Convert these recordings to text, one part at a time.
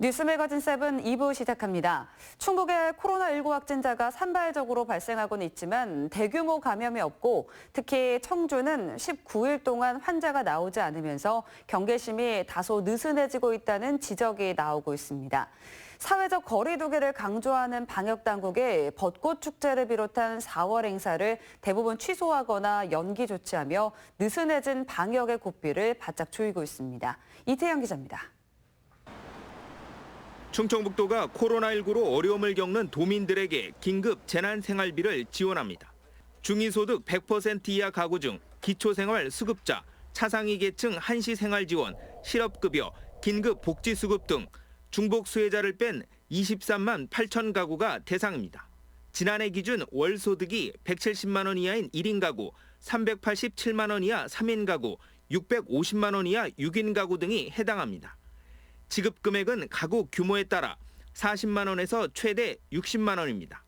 뉴스 매거진 7 2부 시작합니다. 충북의 코로나19 확진자가 산발적으로 발생하고는 있지만 대규모 감염이 없고 특히 청주는 19일 동안 환자가 나오지 않으면서 경계심이 다소 느슨해지고 있다는 지적이 나오고 있습니다. 사회적 거리 두기를 강조하는 방역당국이 벚꽃 축제를 비롯한 4월 행사를 대부분 취소하거나 연기 조치하며 느슨해진 방역의 고삐를 바짝 조이고 있습니다. 이태영 기자입니다. 충청북도가 코로나19로 어려움을 겪는 도민들에게 긴급 재난생활비를 지원합니다. 중위소득 100% 이하 가구 중 기초생활 수급자, 차상위 계층 한시생활지원, 실업급여, 긴급복지수급 등 중복 수혜자를 뺀 23만 8천 가구가 대상입니다. 지난해 기준 월 소득이 170만 원 이하인 1인 가구, 387만 원 이하 3인 가구, 650만 원 이하 6인 가구 등이 해당합니다. 지급 금액은 가구 규모에 따라 40만 원에서 최대 60만 원입니다.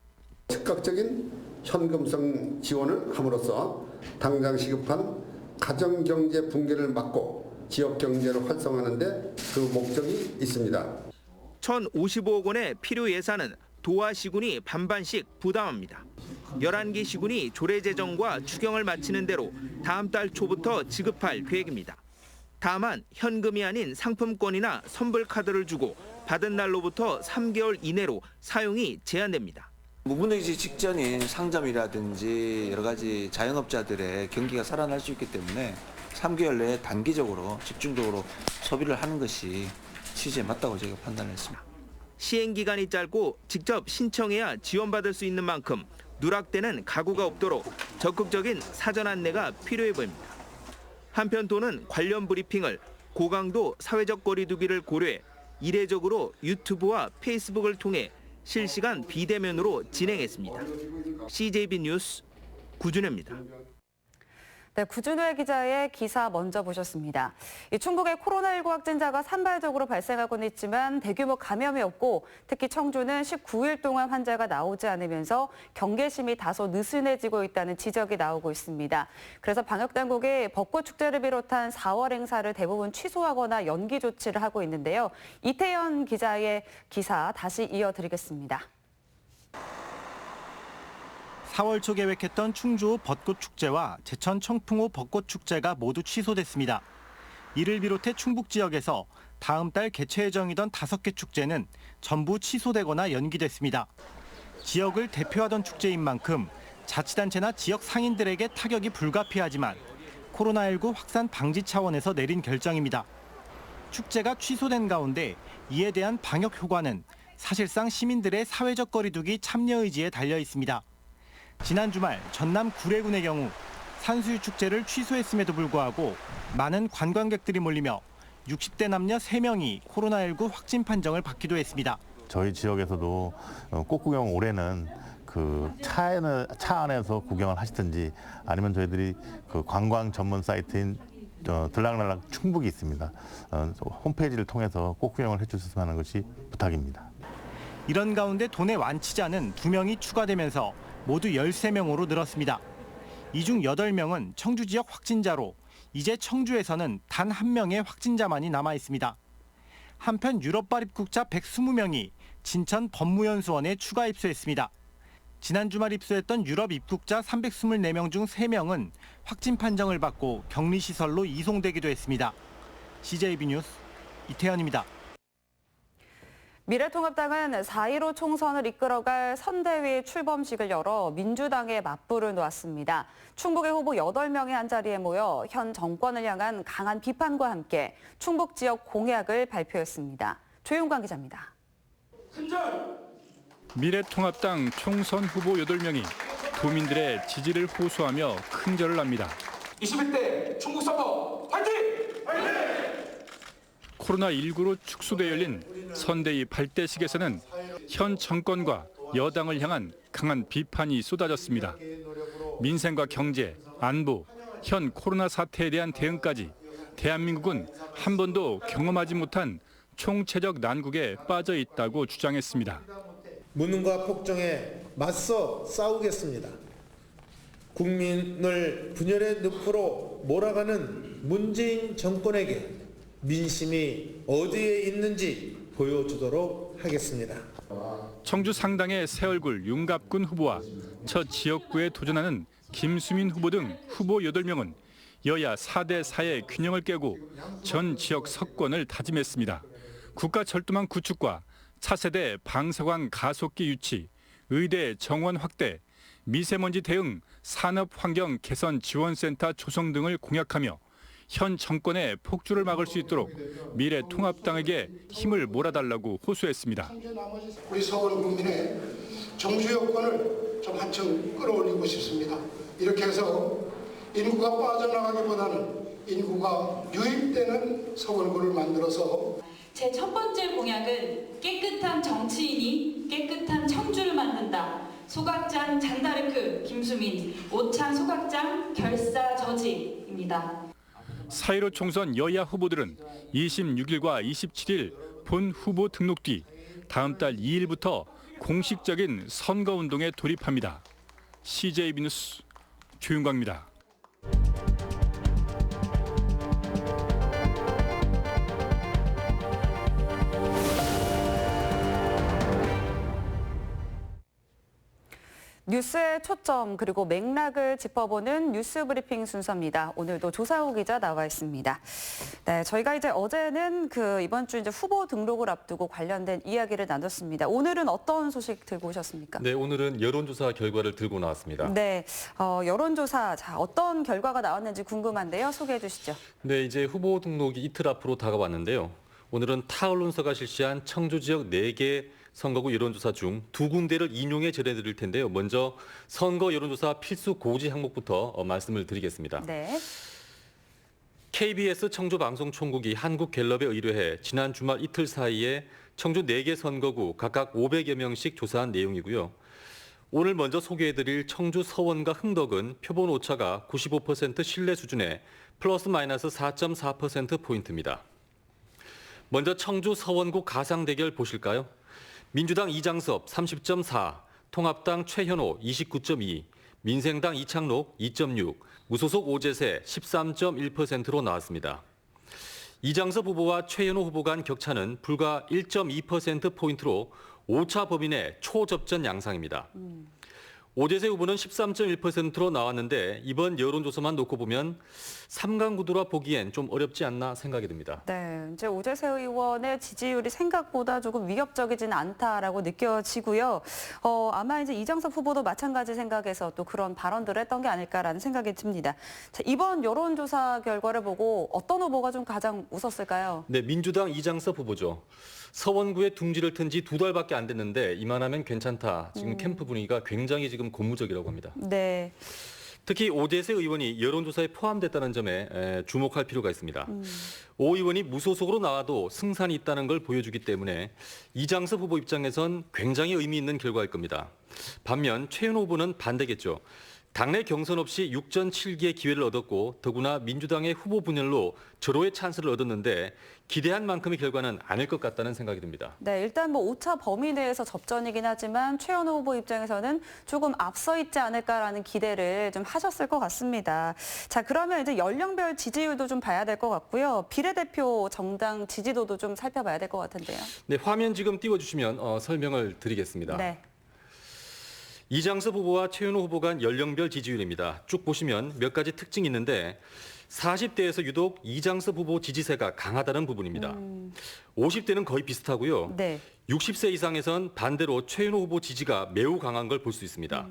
즉각적인 현금성 지원을 함으로써 당장 시급한 가정경제 붕괴를 막고 지역경제를 활성화하는 데 그 목적이 있습니다. 1,055억 원의 필요 예산은 도와 시군이 반반씩 부담합니다. 11개 시군이 조례 제정과 추경을 마치는 대로 다음 달 초부터 지급할 계획입니다. 다만 현금이 아닌 상품권이나 선불카드를 주고 받은 날로부터 3개월 이내로 사용이 제한됩니다. 무분별지 직전인 상점이라든지 여러 가지 자영업자들의 경기가 살아날 수 있기 때문에 3개월 내에 단기적으로 집중적으로 소비를 하는 것이 취지에 맞다고 저희가 판단했습니다. 시행기간이 짧고 직접 신청해야 지원받을 수 있는 만큼 누락되는 가구가 없도록 적극적인 사전 안내가 필요해 보입니다. 한편 도는 관련 브리핑을 고강도 사회적 거리 두기를 고려해 이례적으로 유튜브와 페이스북을 통해 실시간 비대면으로 진행했습니다. CJB 뉴스 구준혜입니다. 네, 구준회 기자의 기사 먼저 보셨습니다. 충북의 코로나19 확진자가 산발적으로 발생하고는 있지만 대규모 감염이 없고 특히 청주는 19일 동안 환자가 나오지 않으면서 경계심이 다소 느슨해지고 있다는 지적이 나오고 있습니다. 그래서 방역당국이 벚꽃 축제를 비롯한 4월 행사를 대부분 취소하거나 연기 조치를 하고 있는데요. 이태현 기자의 기사 다시 이어드리겠습니다. 4월 초 계획했던 충주 벚꽃 축제와 제천 청풍호 벚꽃 축제가 모두 취소됐습니다. 이를 비롯해 충북 지역에서 다음 달 개최 예정이던 5개 축제는 전부 취소되거나 연기됐습니다. 지역을 대표하던 축제인 만큼 자치단체나 지역 상인들에게 타격이 불가피하지만 코로나19 확산 방지 차원에서 내린 결정입니다. 축제가 취소된 가운데 이에 대한 방역 효과는 사실상 시민들의 사회적 거리 두기 참여 의지에 달려 있습니다. 지난 주말 전남 구례군의 경우 산수유 축제를 취소했음에도 불구하고 많은 관광객들이 몰리며 60대 남녀 3명이 코로나19 확진 판정을 받기도 했습니다. 저희 지역에서도 꽃구경 올해는 차 안에서 구경을 하시든지 아니면 저희들이 관광 전문 사이트인 들락날락 충북이 있습니다. 홈페이지를 통해서 꽃구경을 해주셨으면 하는 것이 부탁입니다. 이런 가운데 도내 완치자는 2명이 추가되면서 모두 13명으로 늘었습니다. 이 중 8명은 청주 지역 확진자로 이제 청주에서는 단 1명의 확진자만이 남아 있습니다. 한편 유럽발 입국자 120명이 진천 법무연수원에 추가 입소했습니다. 지난 주말 입소했던 유럽 입국자 324명 중 3명은 확진 판정을 받고 격리시설로 이송되기도 했습니다. CJB 뉴스 이태현입니다. 미래통합당은 4.15 총선을 이끌어갈 선대위 출범식을 열어 민주당에 맞불을 놓았습니다. 충북의 후보 8명이 한자리에 모여 현 정권을 향한 강한 비판과 함께 충북 지역 공약을 발표했습니다. 조용관 기자입니다. 미래통합당 총선 후보 8명이 도민들의 지지를 호소하며 큰절을 합니다. 21대 충북 선거 화이팅! 화이팅! 코로나19로 축소돼 열린 선대위 8대식에서는 현 정권과 여당을 향한 강한 비판이 쏟아졌습니다. 민생과 경제, 안보, 현 코로나 사태에 대한 대응까지 대한민국은 한 번도 경험하지 못한 총체적 난국에 빠져 있다고 주장했습니다. 무능과 폭정에 맞서 싸우겠습니다. 국민을 분열의 늪으로 몰아가는 문재인 정권에게 민심이 어디에 있는지 보여주도록 하겠습니다. 청주 상당의 새 얼굴 윤갑군 후보와 첫 지역구에 도전하는 김수민 후보 등 후보 8명은 여야 4대 4의 균형을 깨고 전 지역 석권을 다짐했습니다. 국가철도망 구축과 차세대 방사관 가속기 유치, 의대 정원 확대, 미세먼지 대응, 산업환경 개선 지원센터 조성 등을 공약하며 현 정권의 폭주를 막을 수 있도록 미래통합당에게 힘을 몰아달라고 호소했습니다. 우리 서울 국민의 정주 여건을 좀 한층 끌어올리고 싶습니다. 이렇게 해서 인구가 빠져나가기보다는 인구가 유입되는 서울구를 만들어서 제 첫 번째 공약은 깨끗한 정치인이 깨끗한 청주를 만든다. 소각장 잔다르크 김수민, 오찬 소각장 결사저지입니다. 4.15 총선 여야 후보들은 26일과 27일 본 후보 등록 뒤 다음 달 2일부터 공식적인 선거운동에 돌입합니다. CJB 뉴스 조윤광입니다. 뉴스의 초점 그리고 맥락을 짚어보는 뉴스 브리핑 순서입니다. 오늘도 조사호 기자 나와 있습니다. 네, 저희가 이제 어제는 이번 주 이제 후보 등록을 앞두고 관련된 이야기를 나눴습니다. 오늘은 어떤 소식 들고 오셨습니까? 네, 오늘은 여론조사 결과를 들고 나왔습니다. 네, 여론조사 어떤 결과가 나왔는지 궁금한데요. 소개해 주시죠. 네, 이제 후보 등록이 이틀 앞으로 다가왔는데요. 오늘은 타 언론사가 실시한 청주 지역 4개 선거구 여론조사 중 2군데를 인용해 전해드릴 텐데요. 먼저 선거 여론조사 필수 고지 항목부터 말씀을 드리겠습니다. 네. KBS 청주방송총국이 한국갤럽에 의뢰해 지난 주말 이틀 사이에 청주 4개 선거구 각각 500여 명씩 조사한 내용이고요. 오늘 먼저 소개해드릴 청주 서원과 흥덕은 표본 오차가 95% 신뢰 수준에 플러스 마이너스 4.4%포인트입니다. 먼저 청주 서원구 가상대결 보실까요? 민주당 이장섭 30.4, 통합당 최현호 29.2, 민생당 이창록 2.6, 무소속 오재세 13.1%로 나왔습니다. 이장섭 후보와 최현호 후보 간 격차는 불과 1.2%포인트로 오차 범위 내 초접전 양상입니다. 오재세 후보는 13.1%로 나왔는데 이번 여론조사만 놓고 보면 3강 구도라 보기엔 좀 어렵지 않나 생각이 듭니다. 네, 이제 오재세 의원의 지지율이 생각보다 조금 위협적이지는 않다라고 느껴지고요. 아마 이제 이장섭 후보도 마찬가지 생각에서 또 그런 발언들을 했던 게 아닐까라는 생각이 듭니다. 자, 이번 여론조사 결과를 보고 어떤 후보가 좀 가장 웃었을까요? 네, 민주당 이장섭 후보죠. 서원구에 둥지를 튼 지 2달밖에 안 됐는데 이만하면 괜찮다. 지금 캠프 분위기가 굉장히 지금 고무적이라고 합니다. 네. 특히 오재세 의원이 여론조사에 포함됐다는 점에 주목할 필요가 있습니다. 오 의원이 무소속으로 나와도 승산이 있다는 걸 보여주기 때문에 이장섭 후보 입장에선 굉장히 의미 있는 결과일 겁니다. 반면 최현호 후보는 반대겠죠. 당내 경선 없이 6전 7기의 기회를 얻었고 더구나 민주당의 후보 분열로 절호의 찬스를 얻었는데 기대한 만큼의 결과는 아닐 것 같다는 생각이 듭니다. 네, 일단 오차 범위 내에서 접전이긴 하지만 최현호 후보 입장에서는 조금 앞서 있지 않을까라는 기대를 좀 하셨을 것 같습니다. 자, 그러면 이제 연령별 지지율도 좀 봐야 될 것 같고요. 비례대표 정당 지지도도 좀 살펴봐야 될 것 같은데요. 네, 화면 지금 띄워주시면 설명을 드리겠습니다. 네. 이장섭 후보와 최현호 후보 간 연령별 지지율입니다. 쭉 보시면 몇 가지 특징이 있는데 40대에서 유독 이장섭 후보 지지세가 강하다는 부분입니다. 50대는 거의 비슷하고요. 네. 60세 이상에선 반대로 최현호 후보 지지가 매우 강한 걸 볼 수 있습니다.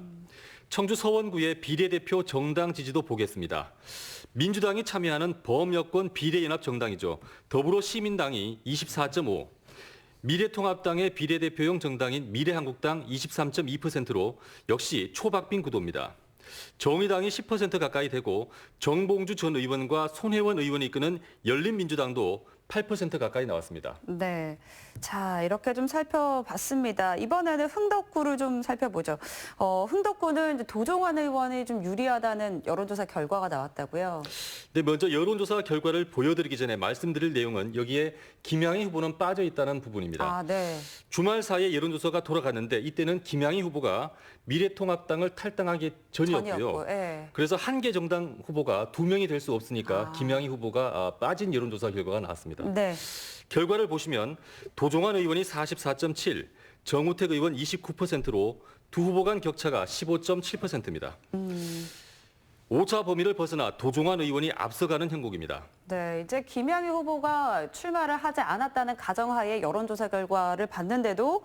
청주 서원구의 비례대표 정당 지지도 보겠습니다. 민주당이 참여하는 범여권 비례연합 정당이죠. 더불어시민당이 24.5, 미래통합당의 비례대표용 정당인 미래한국당 23.2%로 역시 초박빙 구도입니다. 정의당이 10% 가까이 되고 정봉주 전 의원과 손혜원 의원이 이끄는 열린민주당도 8% 가까이 나왔습니다. 네, 자 이렇게 좀 살펴봤습니다. 이번에는 흥덕구를 좀 살펴보죠. 흥덕구는 이제 도종환 의원이 좀 유리하다는 여론조사 결과가 나왔다고요. 네, 먼저 여론조사 결과를 보여드리기 전에 말씀드릴 내용은 여기에 김양희 후보는 빠져 있다는 부분입니다. 아, 네. 주말 사이에 여론조사가 돌아갔는데 이때는 김양희 후보가 미래통합당을 탈당하기 전이었고요. 예. 그래서 한 개 정당 후보가 2명이 될 수 없으니까 김양희 후보가 빠진 여론조사 결과가 나왔습니다. 있습니다. 네. 결과를 보시면 도종환 의원이 44.7, 정우택 의원 29%로 두 후보 간 격차가 15.7%입니다. 5차 범위를 벗어나 도종환 의원이 앞서가는 형국입니다. 네, 이제 김양희 후보가 출마를 하지 않았다는 가정하에 여론조사 결과를 봤는데도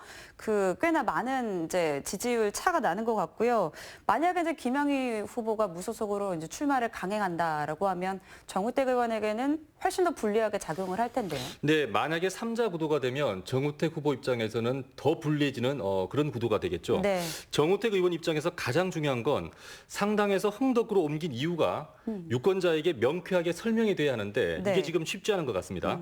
꽤나 많은 이제 지지율 차가 나는 것 같고요. 만약에 이제 김양희 후보가 무소속으로 이제 출마를 강행한다라고 하면 정우택 의원에게는 훨씬 더 불리하게 작용을 할 텐데요. 네, 만약에 3자 구도가 되면 정우택 후보 입장에서는 더 불리해지는 그런 구도가 되겠죠. 네. 정우택 의원 입장에서 가장 중요한 건 상당에서 흥덕구로 옮긴 이유가 유권자에게 명쾌하게 설명이 돼야 하는데 네. 이게 지금 쉽지 않은 것 같습니다.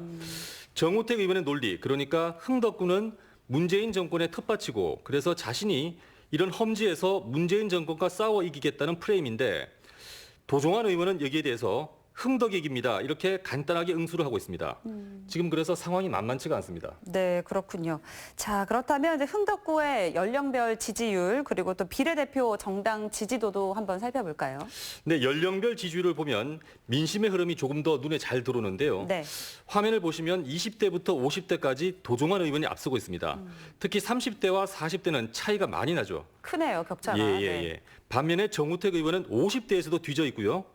정우택 의원의 논리, 그러니까 흥덕구는 문재인 정권의 텃밭이고 그래서 자신이 이런 험지에서 문재인 정권과 싸워 이기겠다는 프레임인데 도종환 의원은 여기에 대해서 흥덕이기입니다. 이렇게 간단하게 응수를 하고 있습니다. 지금 그래서 상황이 만만치가 않습니다. 네, 그렇군요. 자, 그렇다면 이제 흥덕구의 연령별 지지율 그리고 또 비례대표 정당 지지도도 한번 살펴볼까요? 네, 연령별 지지율을 보면 민심의 흐름이 조금 더 눈에 잘 들어오는데요. 네. 화면을 보시면 20대부터 50대까지 도종환 의원이 앞서고 있습니다. 특히 30대와 40대는 차이가 많이 나죠. 크네요, 격차가. 예. 네. 반면에 정우택 의원은 50대에서도 뒤져 있고요.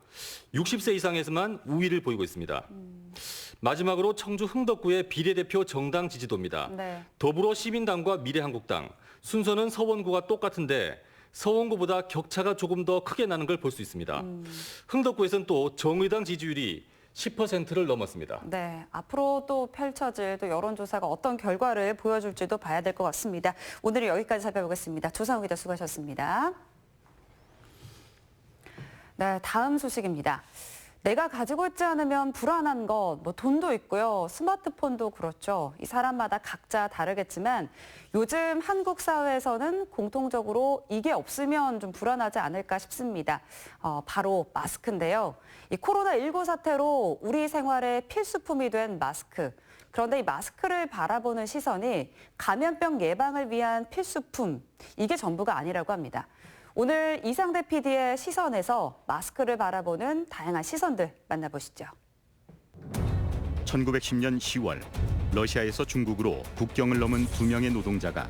60세 이상에서만 우위를 보이고 있습니다. 마지막으로 청주 흥덕구의 비례대표 정당 지지도입니다. 네. 더불어시민당과 미래한국당, 순서는 서원구가 똑같은데 서원구보다 격차가 조금 더 크게 나는 걸 볼 수 있습니다. 흥덕구에서는 또 정의당 지지율이 10%를 넘었습니다. 네, 앞으로 또 펼쳐질 또 여론조사가 어떤 결과를 보여줄지도 봐야 될 것 같습니다. 오늘은 여기까지 살펴보겠습니다. 조상우 기자 수고하셨습니다. 네, 다음 소식입니다. 내가 가지고 있지 않으면 불안한 것, 돈도 있고요. 스마트폰도 그렇죠. 이 사람마다 각자 다르겠지만 요즘 한국 사회에서는 공통적으로 이게 없으면 좀 불안하지 않을까 싶습니다. 바로 마스크인데요. 이 코로나19 사태로 우리 생활의 필수품이 된 마스크. 그런데 이 마스크를 바라보는 시선이 감염병 예방을 위한 필수품, 이게 전부가 아니라고 합니다. 오늘 이상대 PD의 시선에서 마스크를 바라보는 다양한 시선들 만나보시죠. 1910년 10월 러시아에서 중국으로 국경을 넘은 2명의 노동자가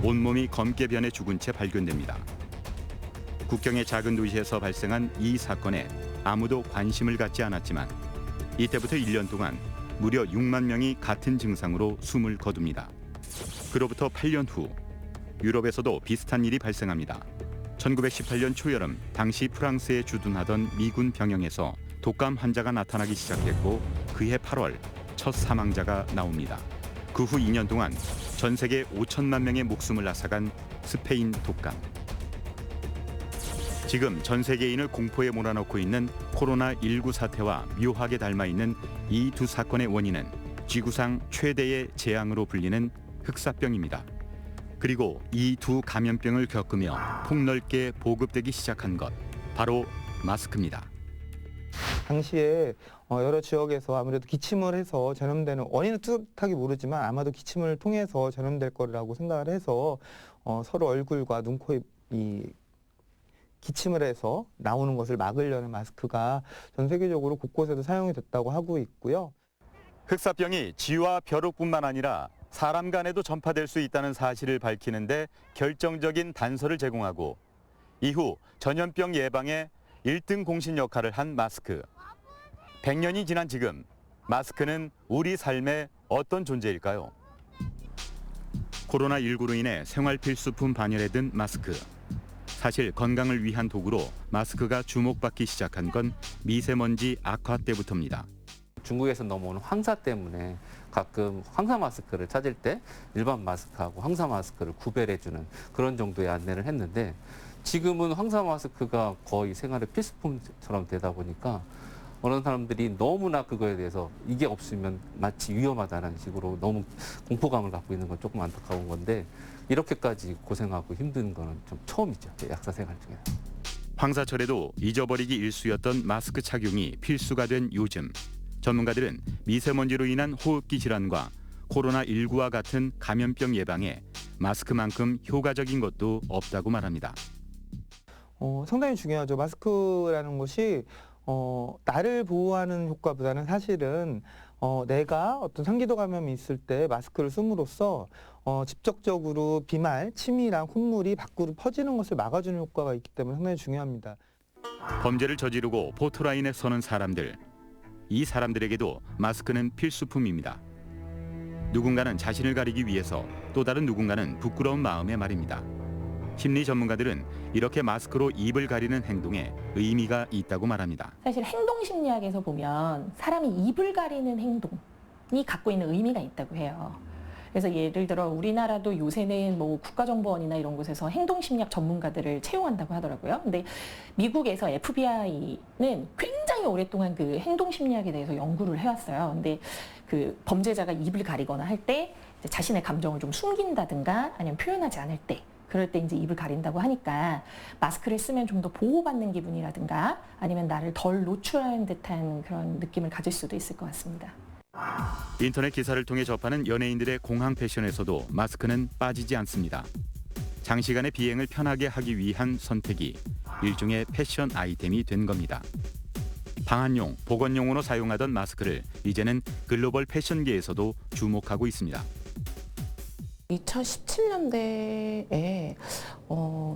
온몸이 검게 변해 죽은 채 발견됩니다. 국경의 작은 도시에서 발생한 이 사건에 아무도 관심을 갖지 않았지만 이때부터 1년 동안 무려 6만 명이 같은 증상으로 숨을 거둡니다. 그로부터 8년 후 유럽에서도 비슷한 일이 발생합니다. 1918년 초여름 당시 프랑스에 주둔하던 미군 병영에서 독감 환자가 나타나기 시작했고 그해 8월 첫 사망자가 나옵니다. 그 후 2년 동안 전 세계 5천만 명의 목숨을 앗아간 스페인 독감. 지금 전 세계인을 공포에 몰아넣고 있는 코로나19 사태와 묘하게 닮아있는 이 두 사건의 원인은 지구상 최대의 재앙으로 불리는 흑사병입니다. 그리고 이 두 감염병을 겪으며 폭넓게 보급되기 시작한 것, 바로 마스크입니다. 당시에 여러 지역에서 아무래도 기침을 해서 전염되는 원인은 뚜렷하게 모르지만 아마도 기침을 통해서 전염될 거라고 생각을 해서 서로 얼굴과 눈, 코, 입이 기침을 해서 나오는 것을 막으려는 마스크가 전 세계적으로 곳곳에도 사용이 됐다고 하고 있고요. 흑사병이 쥐와 벼룩뿐만 아니라 사람 간에도 전파될 수 있다는 사실을 밝히는데 결정적인 단서를 제공하고 이후 전염병 예방에 1등 공신 역할을 한 마스크. 100년이 지난 지금 마스크는 우리 삶의 어떤 존재일까요? 코로나19로 인해 생활 필수품 반열에 든 마스크. 사실 건강을 위한 도구로 마스크가 주목받기 시작한 건 미세먼지 악화 때부터입니다. 중국에서 넘어오는 황사 때문에 가끔 황사 마스크를 찾을 때 일반 마스크하고 황사 마스크를 구별해주는 그런 정도의 안내를 했는데 지금은 황사 마스크가 거의 생활의 필수품처럼 되다 보니까 어느 사람들이 너무나 그거에 대해서 이게 없으면 마치 위험하다는 식으로 너무 공포감을 갖고 있는 건 조금 안타까운 건데 이렇게까지 고생하고 힘든 거는 좀 처음이죠. 제 약사 생활 중에. 황사철에도 잊어버리기 일쑤였던 마스크 착용이 필수가 된 요즘. 전문가들은 미세먼지로 인한 호흡기 질환과 코로나19와 같은 감염병 예방에 마스크만큼 효과적인 것도 없다고 말합니다. 상당히 중요하죠. 마스크라는 것이 나를 보호하는 효과보다는 사실은 내가 어떤 상기도 감염이 있을 때 마스크를 씀으로써 직접적으로 비말, 침이랑 콧물이 밖으로 퍼지는 것을 막아주는 효과가 있기 때문에 상당히 중요합니다. 범죄를 저지르고 포토라인에 서는 사람들. 이 사람들에게도 마스크는 필수품입니다. 누군가는 자신을 가리기 위해서, 또 다른 누군가는 부끄러운 마음에 말입니다. 심리 전문가들은 이렇게 마스크로 입을 가리는 행동에 의미가 있다고 말합니다. 사실 행동심리학에서 보면 사람이 입을 가리는 행동이 갖고 있는 의미가 있다고 해요. 그래서 예를 들어 우리나라도 요새는 뭐 국가정보원이나 이런 곳에서 행동심리학 전문가들을 채용한다고 하더라고요. 근데 미국에서 FBI는 굉장히 오랫동안 그 행동심리학에 대해서 연구를 해왔어요. 근데 그 범죄자가 입을 가리거나 할 때 자신의 감정을 좀 숨긴다든가 아니면 표현하지 않을 때, 그럴 때 이제 입을 가린다고 하니까 마스크를 쓰면 좀 더 보호받는 기분이라든가 아니면 나를 덜 노출하는 듯한 그런 느낌을 가질 수도 있을 것 같습니다. 인터넷 기사를 통해 접하는 연예인들의 공항 패션에서도 마스크는 빠지지 않습니다. 장시간의 비행을 편하게 하기 위한 선택이 일종의 패션 아이템이 된 겁니다. 방한용, 보건용으로 사용하던 마스크를 이제는 글로벌 패션계에서도 주목하고 있습니다. 2017년대에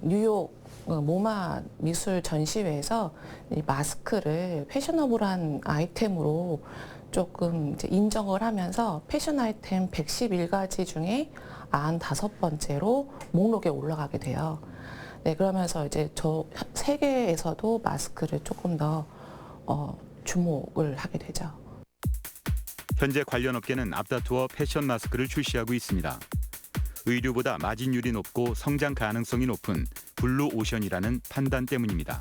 뉴욕 모마 미술 전시회에서 이 마스크를 패셔너블한 아이템으로 조금 이제 인정을 하면서 패션 아이템 111가지 중에 95번째로 목록에 올라가게 돼요. 네, 그러면서 이제 저 세계에서도 마스크를 조금 더 주목을 하게 되죠. 현재 관련 업계는 앞다투어 패션 마스크를 출시하고 있습니다. 의류보다 마진율이 높고 성장 가능성이 높은 블루 오션이라는 판단 때문입니다.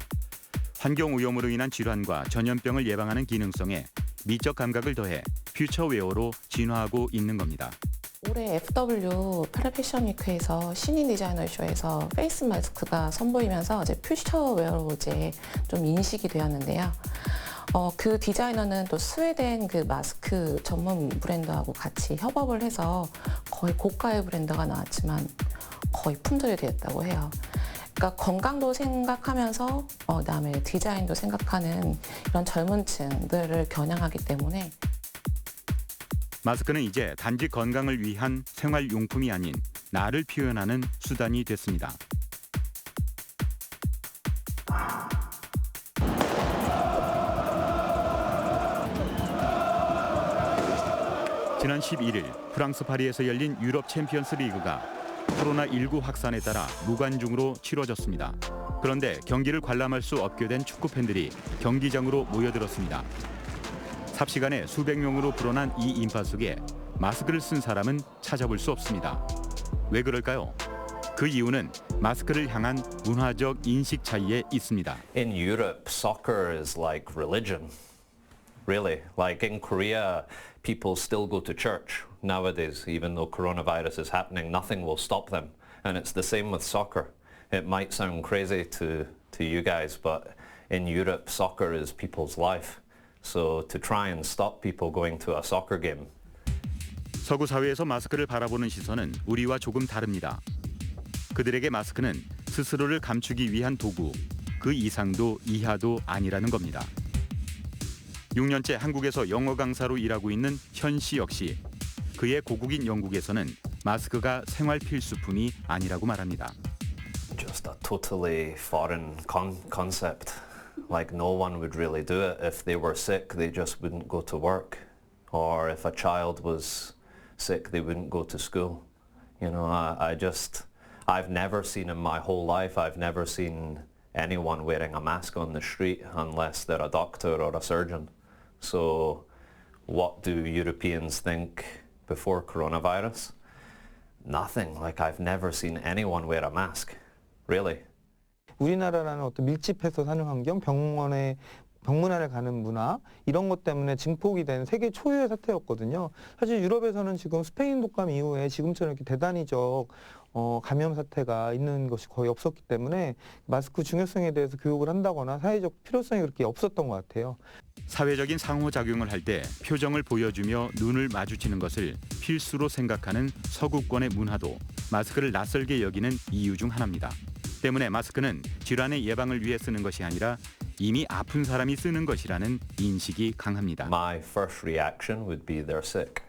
환경 오염으로 인한 질환과 전염병을 예방하는 기능성에 미적 감각을 더해 퓨처웨어로 진화하고 있는 겁니다. 올해 FW 패션 위크에서 신인 디자이너 쇼에서 페이스 마스크가 선보이면서 이제 퓨처웨어로 이제 좀 인식이 되었는데요. 그 디자이너는 또 스웨덴 그 마스크 전문 브랜드하고 같이 협업을 해서 거의 고가의 브랜드가 나왔지만 거의 품절이 되었다고 해요. 그러니까 건강도 생각하면서 그다음에 디자인도 생각하는 이런 젊은 층들을 겨냥하기 때문에 마스크는 이제 단지 건강을 위한 생활용품이 아닌 나를 표현하는 수단이 됐습니다. 지난 11일 프랑스 파리에서 열린 유럽 챔피언스 리그가 코로나19 확산에 따라 무관중으로 치러졌습니다. 그런데 경기를 관람할 수 없게 된 축구 팬들이 경기장으로 모여들었습니다. 삽시간에 수백 명으로 불어난 이 인파 속에 마스크를 쓴 사람은 찾아볼 수 없습니다. 왜 그럴까요? 그 이유는 마스크를 향한 문화적 인식 차이에 있습니다. In Europe, soccer is like religion. Really, like in Korea, people still go to church nowadays, even though coronavirus is happening. Nothing will stop them, and it's the same with soccer. It might sound crazy to you guys, but in Europe, soccer is people's life. So to try and stop people going to a soccer game. 서구 사회에서 마스크를 바라보는 시선은 우리와 조금 다릅니다. 그들에게 마스크는 스스로를 감추기 위한 도구, 그 이상도 이하도 아니라는 겁니다. 6년째 한국에서 영어 강사로 일하고 있는 현 씨 역시 그의 고국인 영국에서는 마스크가 생활 필수품이 아니라고 말합니다. Just a totally foreign concept. Like no one would really do it. If they were sick, they just wouldn't go to work. Or if a child was sick, they wouldn't go to school. You know, I've never seen in my whole life, I've never seen anyone wearing a mask on the street unless they're a doctor or a surgeon. So what do Europeans think before coronavirus? Nothing. Like I've never seen anyone wear a mask. Really. 우리나라라는 어떤 밀집해서 사는 환경, 병문안을 가는 문화 이런 것 때문에 증폭이 된 세계 초유의 사태였거든요. 사실 유럽에서는 지금 스페인 독감 이후에 지금처럼 이렇게 대단히적 감염 사태가 있는 것이 거의 없었기 때문에 마스크 중요성에 대해서 교육을 한다거나 사회적 필요성이 그렇게 없었던 것 같아요. 사회적인 상호작용을 할 때 표정을 보여주며 눈을 마주치는 것을 필수로 생각하는 서구권의 문화도 마스크를 낯설게 여기는 이유 중 하나입니다. 때문에 마스크는 질환의 예방을 위해 쓰는 것이 아니라 이미 아픈 사람이 쓰는 것이라는 인식이 강합니다. My first reaction would be they're sick.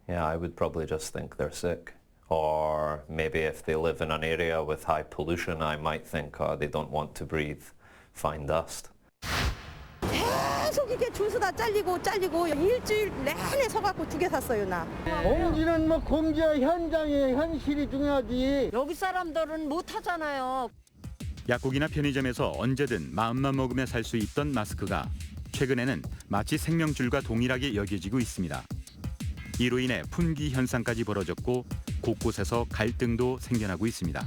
Yeah, I would probably just think they're sick. Or maybe if they live in an area with high pollution, I might think they don't want to breathe fine dust. 계속 이게 줄 서다 잘리고 일주일 내내 서갖고 2개 샀어요 나. 공지는 뭐 공지와 현장의 현실이 중요하지. 여기 사람들은 못 하잖아요. 약국이나 편의점에서 언제든 마음만 먹으며 살 수 있던 마스크가 최근에는 마치 생명줄과 동일하게 여겨지고 있습니다. 이로 인해 품귀 현상까지 벌어졌고 곳곳에서 갈등도 생겨나고 있습니다.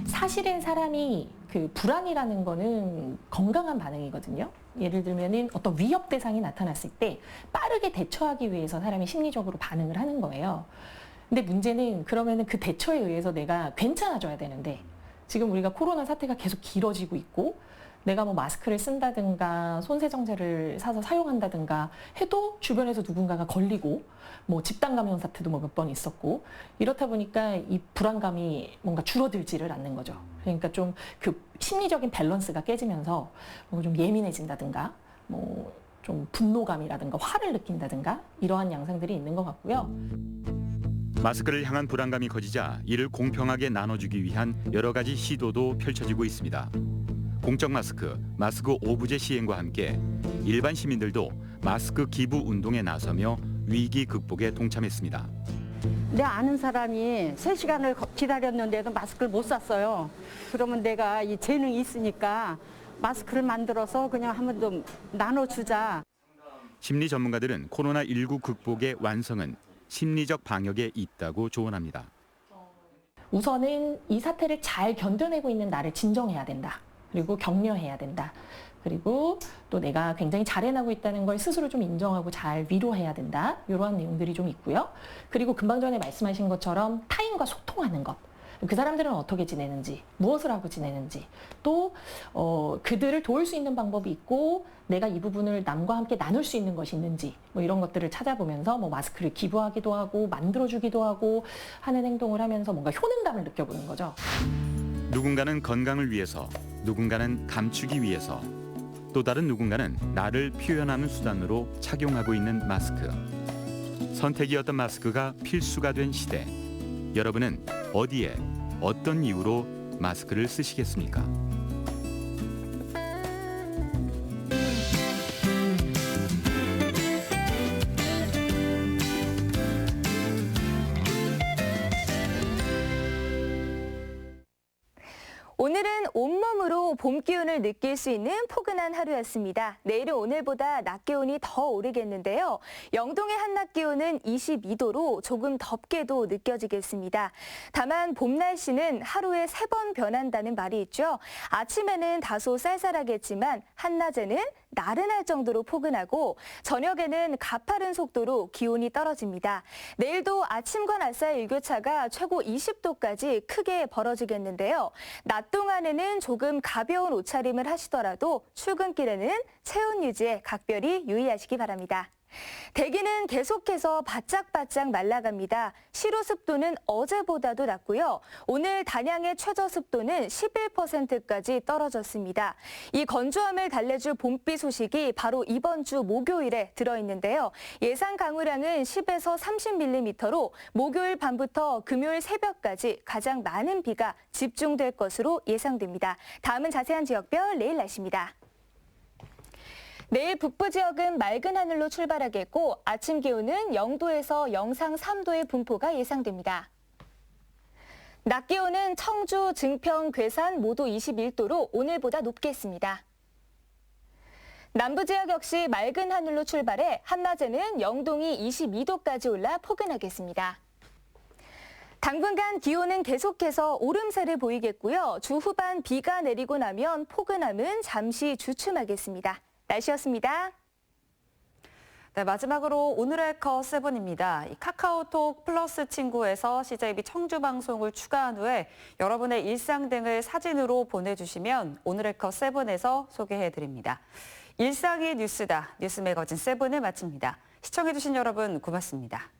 사실은 사람이 그 불안이라는 거는 건강한 반응이거든요. 예를 들면은 어떤 위협 대상이 나타났을 때 빠르게 대처하기 위해서 사람이 심리적으로 반응을 하는 거예요. 근데 문제는 그러면은 그 대처에 의해서 내가 괜찮아져야 되는데 지금 우리가 코로나 사태가 계속 길어지고 있고 내가 뭐 마스크를 쓴다든가 손세정제를 사서 사용한다든가 해도 주변에서 누군가가 걸리고 뭐 집단 감염 사태도 뭐 몇 번 있었고 이렇다 보니까 이 불안감이 뭔가 줄어들지를 않는 거죠. 그러니까 좀 그 심리적인 밸런스가 깨지면서 뭐 좀 예민해진다든가 뭐 좀 분노감이라든가 화를 느낀다든가 이러한 양상들이 있는 것 같고요. 마스크를 향한 불안감이 커지자 이를 공평하게 나눠주기 위한 여러 가지 시도도 펼쳐지고 있습니다. 공적 마스크, 마스크 오부제 시행과 함께 일반 시민들도 마스크 기부 운동에 나서며 위기 극복에 동참했습니다. 내 아는 사람이 3시간을 기다렸는데도 마스크를 못 샀어요. 그러면 내가 이 재능이 있으니까 마스크를 만들어서 그냥 한번 좀 나눠주자. 심리 전문가들은 코로나19 극복의 완성은 심리적 방역에 있다고 조언합니다. 우선은 이 사태를 잘 견뎌내고 있는 나를 진정해야 된다. 그리고 격려해야 된다. 그리고 또 내가 굉장히 잘 해나가고 있다는 걸 스스로 좀 인정하고 잘 위로해야 된다. 이러한 내용들이 좀 있고요. 그리고 금방 전에 말씀하신 것처럼 타인과 소통하는 것. 그 사람들은 어떻게 지내는지, 무엇을 하고 지내는지, 또 그들을 도울 수 있는 방법이 있고 내가 이 부분을 남과 함께 나눌 수 있는 것이 있는지 뭐 이런 것들을 찾아보면서 뭐 마스크를 기부하기도 하고 만들어주기도 하고 하는 행동을 하면서 뭔가 효능감을 느껴보는 거죠. 누군가는 건강을 위해서, 누군가는 감추기 위해서, 또 다른 누군가는 나를 표현하는 수단으로 착용하고 있는 마스크. 선택이었던 마스크가 필수가 된 시대. 여러분은 어디에, 어떤 이유로 마스크를 쓰시겠습니까? 오늘은 온몸으로 봄 기운을 느낄 수 있는 포근한 하루였습니다. 내일은 오늘보다 낮 기온이 더 오르겠는데요. 영동의 한낮 기온은 22도로 조금 덥게도 느껴지겠습니다. 다만 봄 날씨는 하루에 3번 변한다는 말이 있죠. 아침에는 다소 쌀쌀하겠지만 한낮에는 나른할 정도로 포근하고 저녁에는 가파른 속도로 기온이 떨어집니다. 내일도 아침과 낮 사이 일교차가 최고 20도까지 크게 벌어지겠는데요. 낮 동안에는 조금 가벼운 옷차림을 하시더라도 출근길에는 체온 유지에 각별히 유의하시기 바랍니다. 대기는 계속해서 바짝바짝 말라갑니다. 실후 습도는 어제보다도 낮고요. 오늘 단양의 최저 습도는 11%까지 떨어졌습니다. 이 건조함을 달래줄 봄비 소식이 바로 이번 주 목요일에 들어있는데요. 예상 강우량은 10에서 30mm로 목요일 밤부터 금요일 새벽까지 가장 많은 비가 집중될 것으로 예상됩니다. 다음은 자세한 지역별 내일 날씨입니다. 내일 북부 지역은 맑은 하늘로 출발하겠고 아침 기온은 0도에서 영상 3도의 분포가 예상됩니다. 낮 기온은 청주, 증평, 괴산 모두 21도로 오늘보다 높겠습니다. 남부 지역 역시 맑은 하늘로 출발해 한낮에는 영동이 22도까지 올라 포근하겠습니다. 당분간 기온은 계속해서 오름세를 보이겠고요. 주 후반 비가 내리고 나면 포근함은 잠시 주춤하겠습니다. 날씨였습니다. 네, 마지막으로 오늘의 컷7입니다. 카카오톡 플러스 친구에서 CJB 청주 방송을 추가한 후에 여러분의 일상 등을 사진으로 보내주시면 오늘의 컷7에서 소개해드립니다. 일상이 뉴스다. 뉴스 매거진 7을 마칩니다. 시청해주신 여러분 고맙습니다.